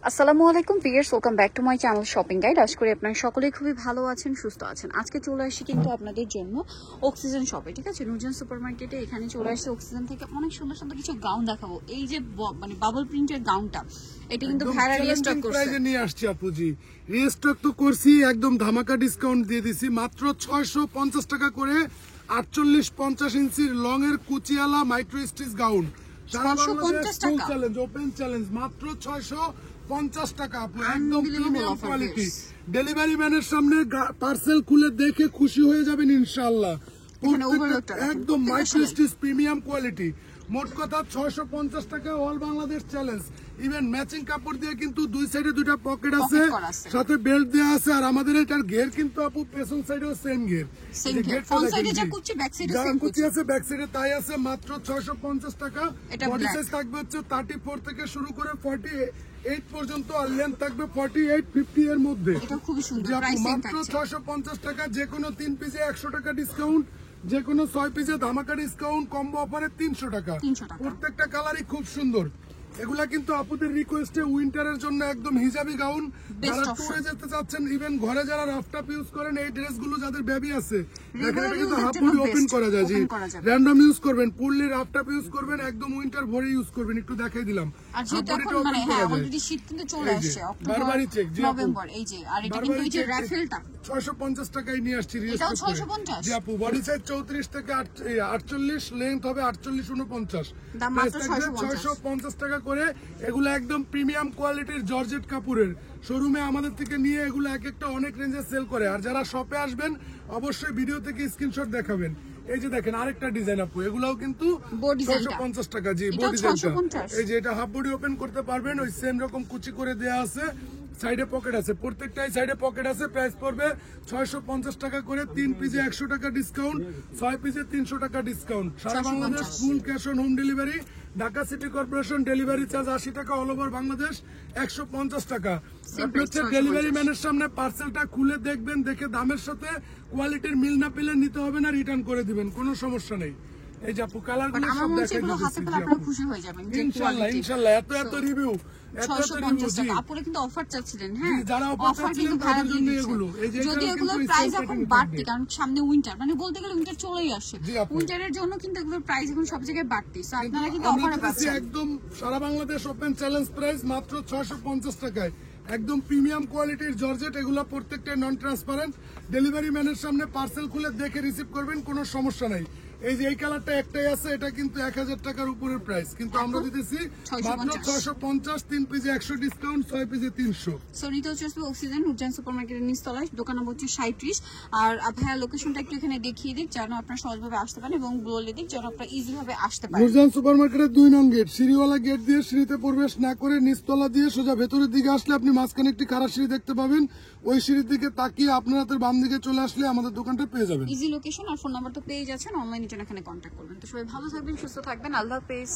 আসসালামু আলাইকুম viewers, welcome back to my channel shopping guide. আশা করি আপনারা সকলেই খুবই ভালো আছেন, সুস্থ আছেন। আজকে চলে আসি কিন্তু আপনাদের জন্য অক্সিজেন শপে, ঠিক আছে, নুরজান সুপার মার্কেটে। এখানে চলে আসি অক্সিজেন থেকে অনেক সুন্দর সুন্দর কিছু গাউন দেখাবো। এই যে মানে বাবল প্রিন্টের গাউনটা, এটা কিন্তু ভাইরা রিস্টক করছে, নিয়ে আসছি আপুজি। রিস্টক তো করছি, একদম ধামাকা ডিসকাউন্ট দিয়ে দিছি। মাত্র 650 টাকা করে 48-50 ইঞ্চির লং এর কুচিয়ালা মাইক্রো স্টিচ গাউন। সারা বাংলাদেশ ফুল চ্যালেঞ্জ, ওপেন চ্যালেঞ্জ, মাত্র 650 টাকা আপু, একদম প্রিমিয়াম কোয়ালিটি। ডেলিভারি ম্যানের সামনে পার্সেল খুলে দেখে খুশি হয়ে যাবেন ইনশাআল্লাহ। একদম মাইক্রো স্টিচ প্রিমিয়াম কোয়ালিটি। মোট কথা 650 টাকা, all Bangladesh challenge. Even matching কাপড় দিয়ে কিন্তু দুই সাইডে দুইটা পকেট আছে, সাথে বেল্ট দেওয়া আছে। আর আমাদের এটার ঘের কিন্তু আপু পেছন সাইডেও সেম ঘের, ফ্রন্ট সাইডে যা কুচি ব্যাক সাইডে সেম কুচি আছে, ব্যাক সাইডে তাই আছে। মাত্র 650 টাকা। বডি সাইজ থাকবে হচ্ছে 34 থেকে শুরু করে 48 পর্যন্ত, আর লেন্থ থাকবে 48-50 এর মধ্যে। এটা খুবই সুন্দর, প্রাইসিং মাত্র 650 টাকা। যে কোনো 3 পিসে 100 টাকা ডিসকাউন্ট, যে কোনো 6 পিসে ধামাকা ডিসকাউন্ট, কম্বো অফারে 300 টাকা। প্রত্যেকটা কালারই খুব সুন্দর। এগুলা কিন্তু আপুদের রিকোয়েস্টে উইন্টারের জন্য একদম হিজাবি গাউন। যারা টুরে যেতে চাচ্ছেন, ইভেন ঘরে যারা রাফটাপ ইউজ করেন, এই ড্রেসগুলো যাদের বেবি আছে, দেখেন এটা কিন্তু হাফ বডি ওপেন করা যায়। জি, র‍্যান্ডম ইউজ করবেন, ফুললি রাফটাপ ইউজ করবেন, একদম উইন্টার ভরে ইউজ করবেন। একটু দেখাই দিলাম। আর যেটা এখন মানে হ্যাঁ অলরেডি শীত কিন্তু চলে আসছে, অক্টোবর নভেম্বর। এই যে আর এটা কিন্তু এই যে রাফেলটা 650 টাকায় নিয়ে আসছি। এটাও 650। জি আপু, বডি সাইজ 34 থেকে 48, লেন্থ হবে 48-49, দাম মাত্র 650 টাকা করে। এগুলো একদম প্রিমিয়াম কোয়ালিটির জর্জেট কাপড়ের। শোরুমে আমাদের থেকে নিয়ে এগুলো এক একটা অনেক রেঞ্জে সেল করে। আর যারা শপে আসবেন অবশ্যই ভিডিও থেকে স্ক্রিনশট দেখাবেন। এই যে দেখেন আরেকটা ডিজাইন আপু, এগুলাও কিন্তু 650 টাকা। জি, বডি ডিজাইনটা এই যে এটা হাফ বডি ওপেন করতে পারবেন, ওই সেম রকম কুচি করে দেয়া আছে, সাইডে পকেট আছে, প্রত্যেকটাই সাইডে পকেট আছে। প্রাইস পড়বে 650 টাকা করে। 3 পিসে 100 টাকা ডিসকাউন্ট, 6 পিসে 300 টাকা ডিসকাউন্ট। সারা Bangladesh full cash on home delivery. Dhaka city corporation delivery charge 80 টাকা, অল ওভার বাংলাদেশ 150 টাকা। ডেলিভারি ম্যানের সামনে পার্সেলটা খুলে দেখবেন, দেখে দামের সাথে কোয়ালিটির মিল না পেলে নিতে হবে না, রিটার্ন করে দিবেন, কোনো সমস্যা নেই। এই যে আপু কালারগুলো সব দেখাই দিচ্ছি, আপনারা খুশি হয়ে যাবেন ইনশাআল্লাহ ইনশাআল্লাহ। এত রিভিউ, 650 টাকা। আপুরা কিন্তু অফার চাচ্ছিলেন, হ্যাঁ যারা অফার চাচ্ছিলেন তাদের জন্য এগুলো। এই যে যদি এগুলোর প্রাইস এখন বাড়তি, কারণ সামনে উইন্টার, মানে বলতে গেলে উইন্টার চলেই আসে, উইন্টারের জন্য কিন্তু এগুলোর প্রাইস এখন সব জায়গায় বাড়তি। সো আপনারা কিন্তু অফারে পাচ্ছেন। একদম সারা বাংলাদেশ ওপেন চ্যালেঞ্জ প্রাইস মাত্র 650 টাকায়। একদম প্রিমিয়াম কোয়ালিটির জর্জেট। এগুলো প্রত্যেকটা নন ট্রান্সপারেন্ট। ডেলিভারি ম্যানের সামনে পার্সেল খুলে দেখে রিসিভ করবেন, কোনো সমস্যা নাই। এই যে এই কালারটা একটাই আছে, এটা কিন্তু 1000 টাকার উপরের প্রাইস, কিন্তু আমরা দিতেছি মাত্র 650। 3 পিসে 100 ডিসকাউন্ট, 6 পিসে 300। সরিতে হচ্ছে অক্সিজেন নুরজান সুপার মার্কেটের নিচতলায়, দোকান নম্বর হচ্ছে 37। আর ভাইয়া লোকেশনটা একটু এখানে দেখিয়ে দিক, যেন আপনারা সহজভাবে আসতে পারেন, এবং বলে দিক যেন আপনারা ইজি ভাবে আসতে পারেন। নুরজান সুপার মার্কেটের 2 নং গেট, সিঁড়িওয়ালা গেট দিয়ে সিঁড়িতে প্রবেশ না করে নিচতলা দিয়ে সোজা ভেতরের দিকে আসলে আপনি মাঝখানে একটি খাড়া সিঁড়ি দেখতে পাবেন। ওই সিঁড়ির দিকে তাকিয়ে আপনার হাতের বাম দিকে চলে আসলে আমাদের দোকানটা পেয়ে যাবেন। ইজি লোকেশন আর ফোন নাম্বার তো পেয়ে যাচ্ছেন, অনলাইনের জন্য এখানে কন্ট্যাক্ট করবেন। তো সবাই ভালো থাকবেন, সুস্থ থাকবেন, আল্লাহ হাফেজ।